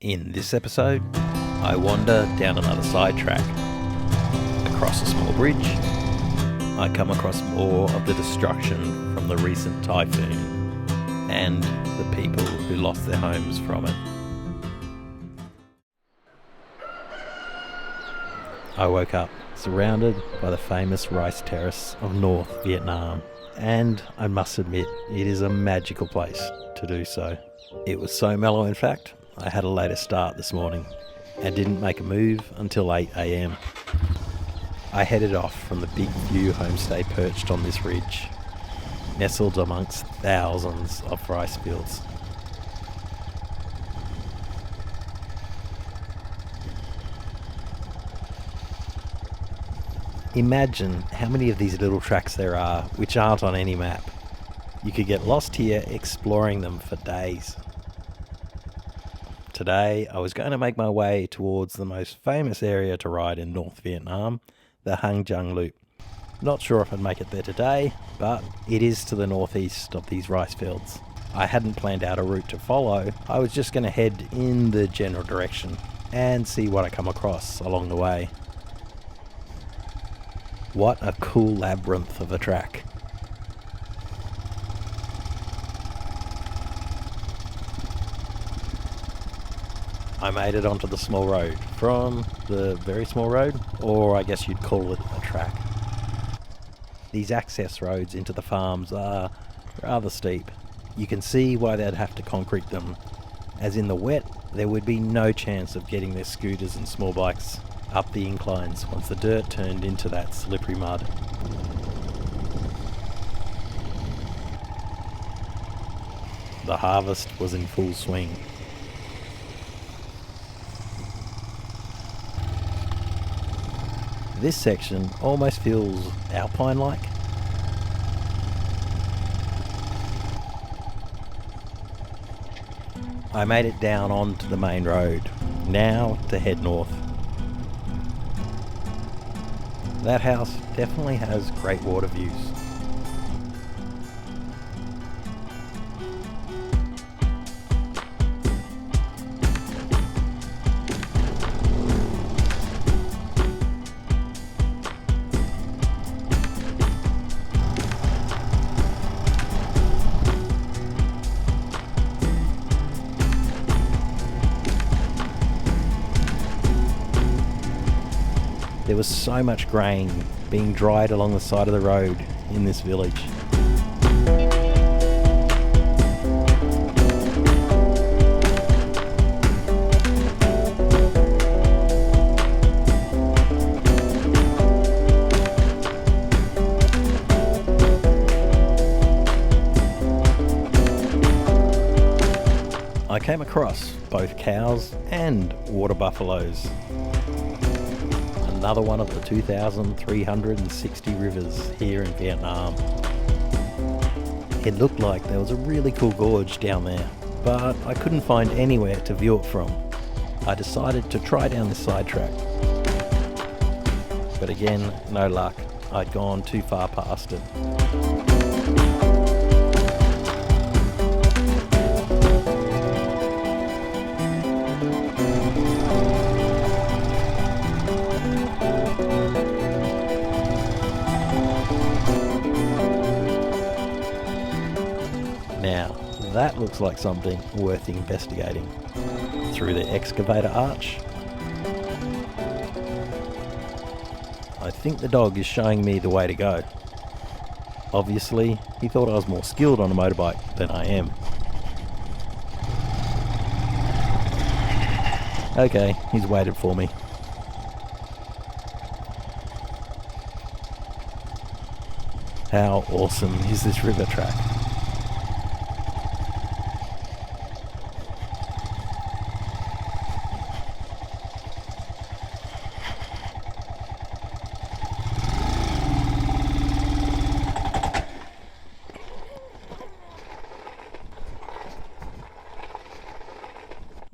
In this episode, I wander down another side track, across a small bridge. I come across more of the destruction from the recent typhoon and the people who lost their homes from it. I woke up surrounded by the famous rice terrace of North Vietnam, and I must admit it is a magical place to do so. It was so mellow, in fact, I had a later start this morning and didn't make a move until 8 a.m. I headed off from the Big View homestay perched on this ridge, nestled amongst thousands of rice fields. Imagine how many of these little tracks there are which aren't on any map. You could get lost here exploring them for days. Today, I was going to make my way towards the most famous area to ride in North Vietnam, the Hà Giang Loop. Not sure if I'd make it there today, but it is to the northeast of these rice fields. I hadn't planned out a route to follow, I was just going to head in the general direction and see what I come across along the way. What a cool labyrinth of a track. I made it onto the small road, from the very small road, or I guess you'd call it a track. These access roads into the farms are rather steep. You can see why they'd have to concrete them, as in the wet there would be no chance of getting their scooters and small bikes up the inclines once the dirt turned into that slippery mud. The harvest was in full swing. This section almost feels alpine-like. I made it down onto the main road, now to head north. That house definitely has great water views. There was so much grain being dried along the side of the road in this village. I came across both cows and water buffaloes. Another one of the 2,360 rivers here in Vietnam. It looked like there was a really cool gorge down there, but I couldn't find anywhere to view it from. I decided to try down this side track. But again, no luck. I'd gone too far past it. Now, that looks like something worth investigating. Through the excavator arch. I think the dog is showing me the way to go. Obviously, he thought I was more skilled on a motorbike than I am. Okay, he's waited for me. How awesome is this river track?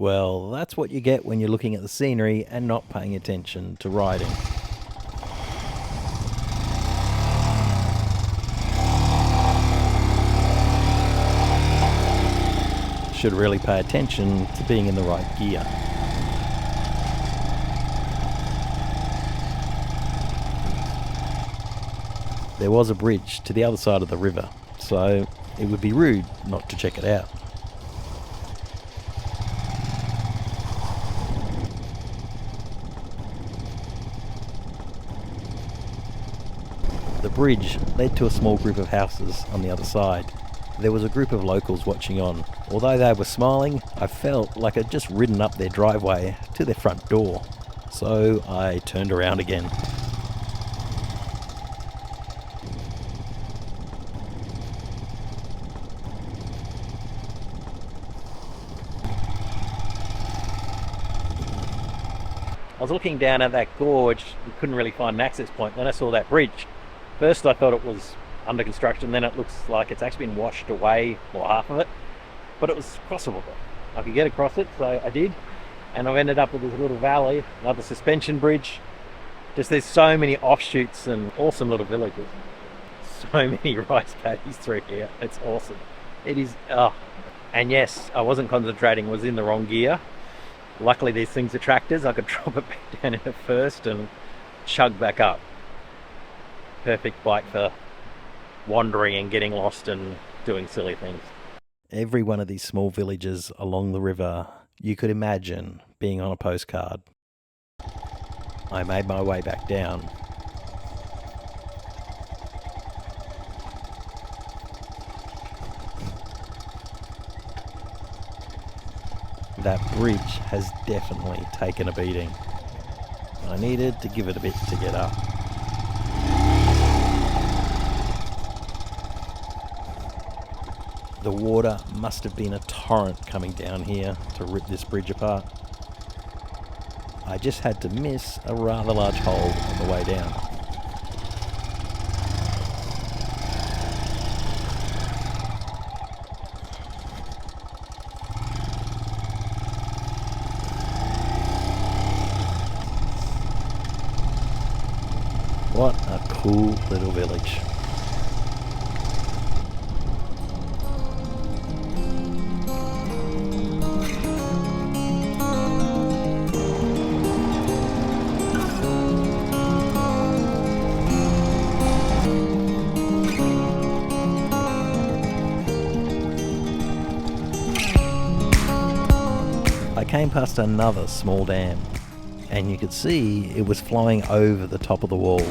Well, that's what you get when you're looking at the scenery and not paying attention to riding. should really pay attention to being in the right gear. There was a bridge to the other side of the river, so it would be rude not to check it out. The bridge led to a small group of houses on the other side. There was a group of locals watching on. Although they were smiling, I felt like I'd just ridden up their driveway to their front door. So I turned around again. I was looking down at that gorge and couldn't really find an access point. Then I saw that bridge. First I thought it was under construction, then it looks like it's actually been washed away, or half of it. But it was crossable. I could get across it, so I did. And I've ended up with this little valley, another suspension bridge. Just there's so many offshoots and awesome little villages. So many rice paddies through here. It's awesome. It is, and yes, I wasn't concentrating, I was in the wrong gear. Luckily these things are tractors, I could drop it back down into first and chug back up. Perfect bike for wandering and getting lost and doing silly things. Every one of these small villages along the river you could imagine being on a postcard. I made my way back down. That bridge has definitely taken a beating. I needed to give it a bit to get up. The water must have been a torrent coming down here to rip this bridge apart. I just had to miss a rather large hole on the way down. What a cool little village. I came past another small dam, and you could see it was flowing over the top of the wall.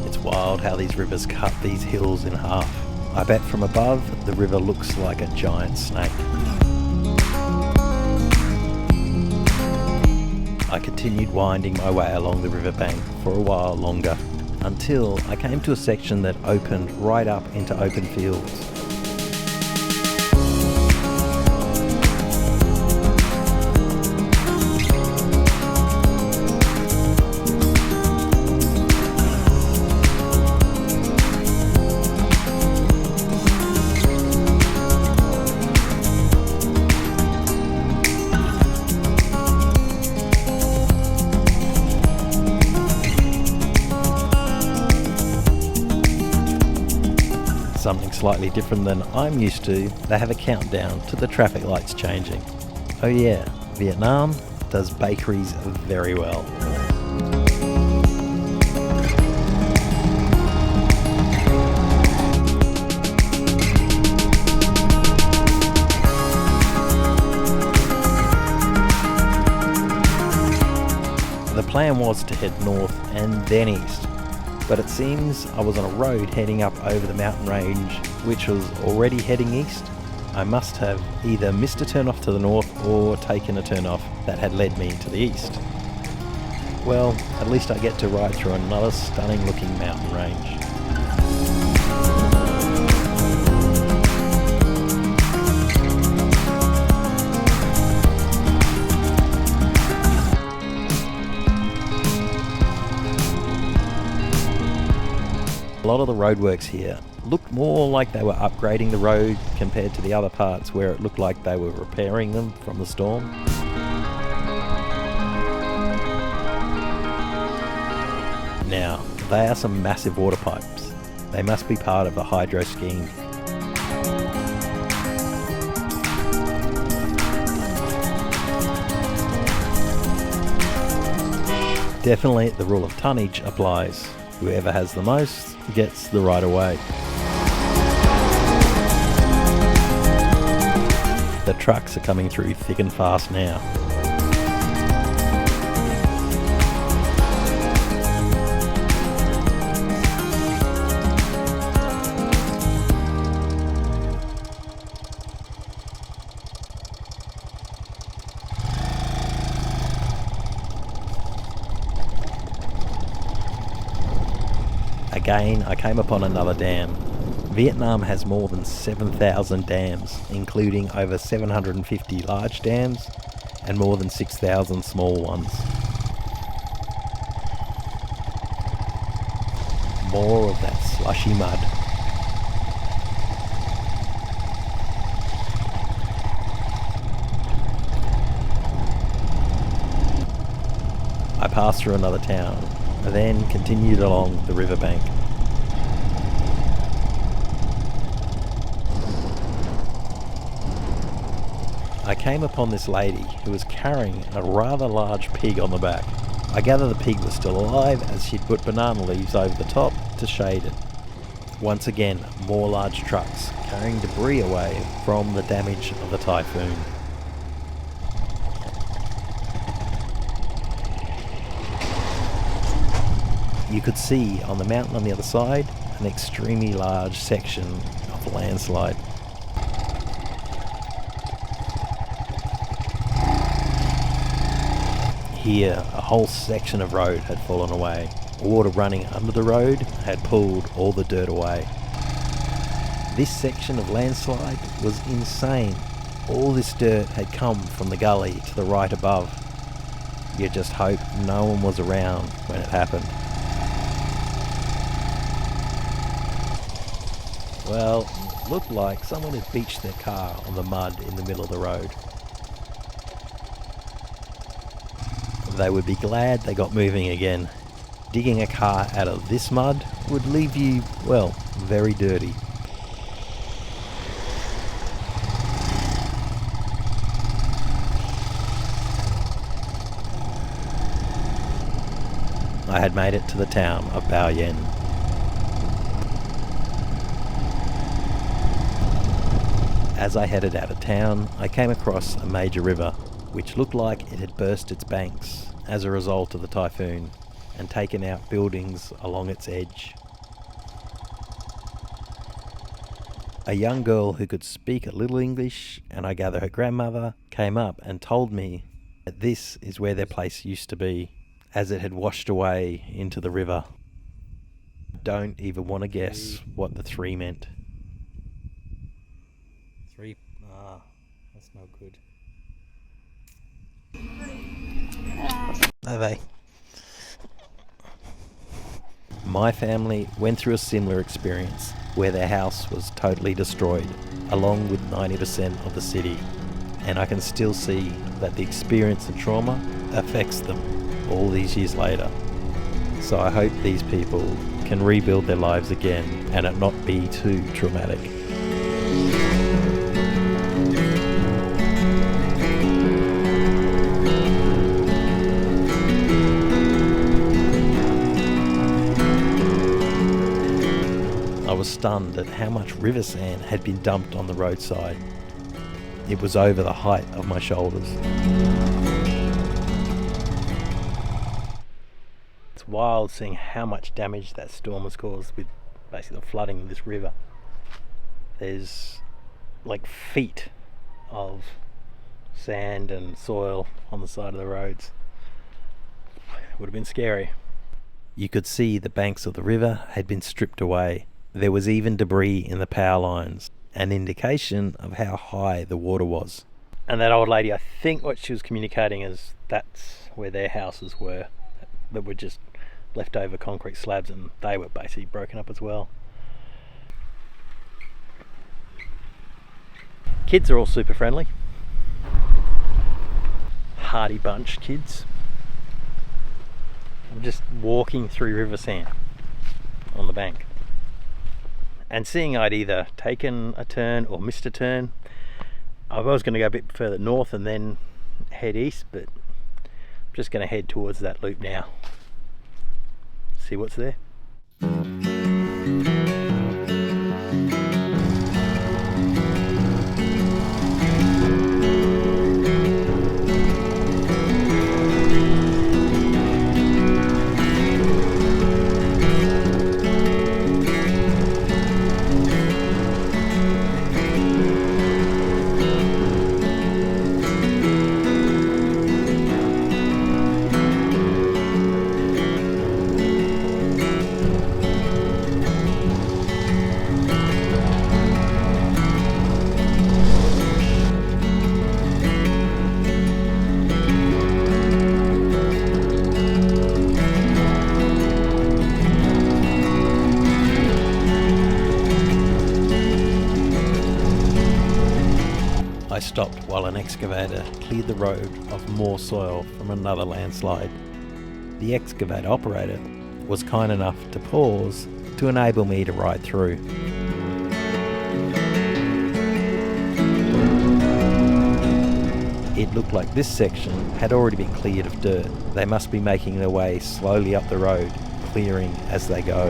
It's wild how these rivers cut these hills in half. I bet from above the river looks like a giant snake. I continued winding my way along the riverbank for a while longer, until I came to a section that opened right up into open fields. Something slightly different than I'm used to, they have a countdown to the traffic lights changing. Oh yeah, Vietnam does bakeries very well. The plan was to head north and then east, but it seems I was on a road heading up over the mountain range which was already heading east. I must have either missed a turn off to the north or taken a turn off that had led me to the east. Well, at least I get to ride through another stunning looking mountain range. A lot of the roadworks here looked more like they were upgrading the road compared to the other parts where it looked like they were repairing them from the storm. Now, they are some massive water pipes. They must be part of a hydro scheme. Definitely the rule of tonnage applies. Whoever has the most gets the right of way. The trucks are coming through thick and fast now. Again, I came upon another dam. Vietnam has more than 7,000 dams, including over 750 large dams and more than 6,000 small ones. More of that slushy mud. I passed through another town, and then continued along the riverbank. I came upon this lady who was carrying a rather large pig on the back. I gather the pig was still alive as she'd put banana leaves over the top to shade it. Once again, more large trucks carrying debris away from the damage of the typhoon. You could see on the mountain on the other side an extremely large section of the landslide. Here, a whole section of road had fallen away. Water running under the road had pulled all the dirt away. This section of landslide was insane. All this dirt had come from the gully to the right above. You just hope no one was around when it happened. Well, it looked like someone had beached their car on the mud in the middle of the road. They would be glad they got moving again. Digging a car out of this mud would leave you, well, very dirty. I had made it to the town of Bao Yen. As I headed out of town, I came across a major river, which looked like it had burst its banks as a result of the typhoon and taken out buildings along its edge. A young girl who could speak a little English, and I gather her grandmother, came up and told me that this is where their place used to be, as it had washed away into the river. Don't even want to guess what the 3 meant. 3? That's no good. Bye-bye. My family went through a similar experience where their house was totally destroyed, along with 90% of the city. And I can still see that the experience of trauma affects them all these years later. So I hope these people can rebuild their lives again and it not be too traumatic. I was stunned at how much river sand had been dumped on the roadside. It was over the height of my shoulders. It's wild seeing how much damage that storm has caused with basically the flooding of this river. There's like feet of sand and soil on the side of the roads. It would have been scary. You could see the banks of the river had been stripped away. There was even debris in the power lines, an indication of how high the water was. And that old lady, I think what she was communicating is that's where their houses were, that were just leftover concrete slabs, and they were basically broken up as well. Kids are all super friendly. Hardy bunch, kids. I'm just walking through river sand on the bank and seeing I'd either taken a turn or missed a turn. I was going to go a bit further north and then head east, but I'm just going to head towards that loop now, see what's there. I stopped while an excavator cleared the road of more soil from another landslide. The excavator operator was kind enough to pause to enable me to ride through. It looked like this section had already been cleared of dirt. They must be making their way slowly up the road, clearing as they go.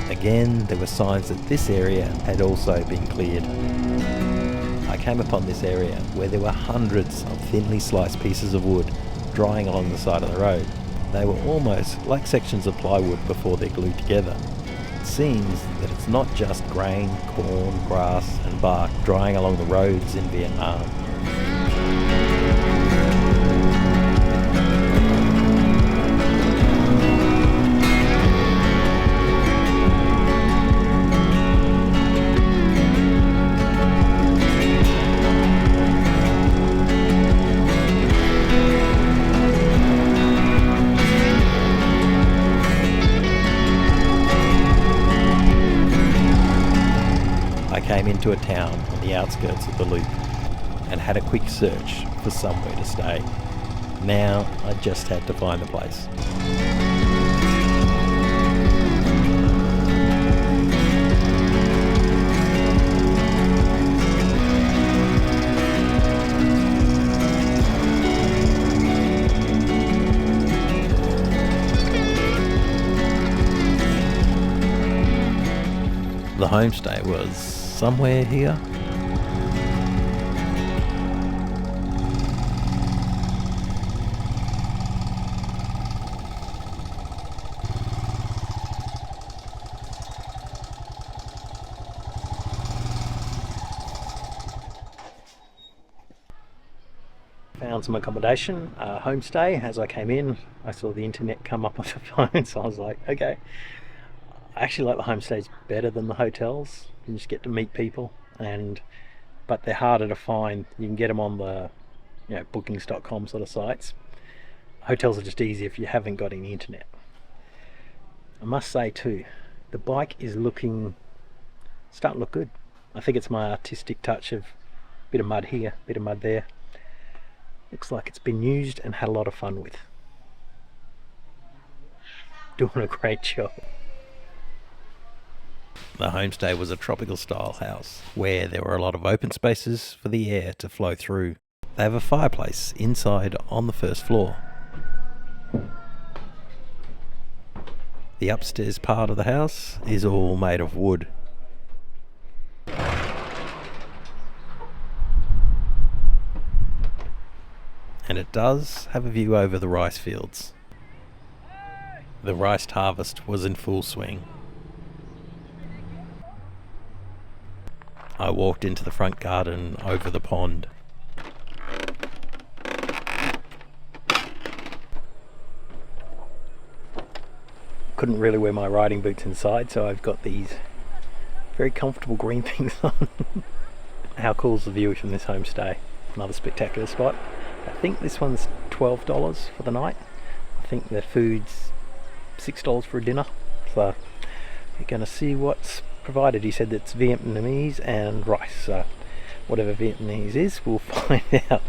Again, there were signs that this area had also been cleared. I came upon this area where there were hundreds of thinly sliced pieces of wood drying along the side of the road. They were almost like sections of plywood before they're glued together. It seems that it's not just grain, corn, grass and bark drying along the roads in Vietnam. Came into a town on the outskirts of the loop and had a quick search for somewhere to stay. Now I just had to find the place. The homestay was somewhere here. Found some accommodation, homestay. As I came in, I saw the internet come up on the phone, so I was like, okay. I actually like the homestays better than the hotels. You just get to meet people, but they're harder to find. You can get them on the bookings.com sort of sites. Hotels are just easy if you haven't got any internet. I must say too, the bike is starting to look good. I think it's my artistic touch of a bit of mud here, a bit of mud there. Looks like it's been used and had a lot of fun with. Doing a great job. The homestay was a tropical style house where there were a lot of open spaces for the air to flow through. They have a fireplace inside on the first floor. The upstairs part of the house is all made of wood. And it does have a view over the rice fields. The rice harvest was in full swing. I walked into the front garden over the pond. Couldn't really wear my riding boots inside, so I've got these very comfortable green things on. How cool is the view from this homestay? Another spectacular spot. I think this one's $12 for the night. I think the food's $6 for a dinner. So you're going to see what's provided. He said it's Vietnamese and rice, so whatever Vietnamese is, we'll find out.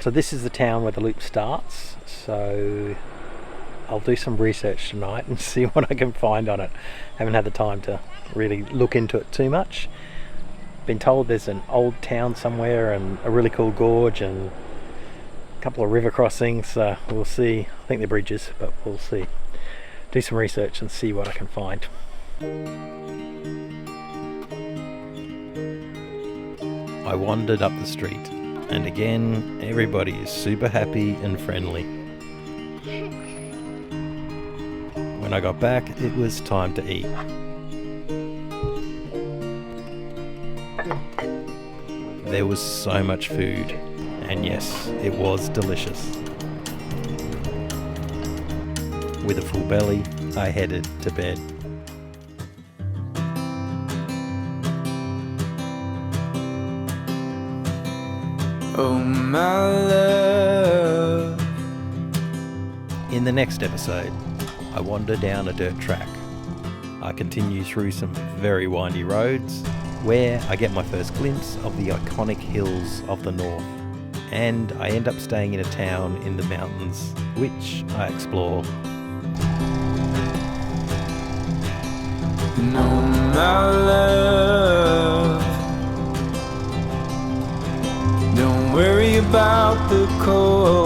So this is the town where the loop starts, so I'll do some research tonight and see what I can find on it. Haven't had the time to really look into it too much. Been told there's an old town somewhere and a really cool gorge and a couple of river crossings, so we'll see. I think they're bridges, but we'll see. Do some research and see what I can find. I wandered up the street, and again everybody is super happy and friendly. When I got back, it was time to eat. There was so much food, and yes, it was delicious. With a full belly, I headed to bed. Oh my love. In the next episode, I wander down a dirt track. I continue through some very windy roads where I get my first glimpse of the iconic hills of the north, and I end up staying in a town in the mountains, which I explore. No, my love, don't worry about the cold.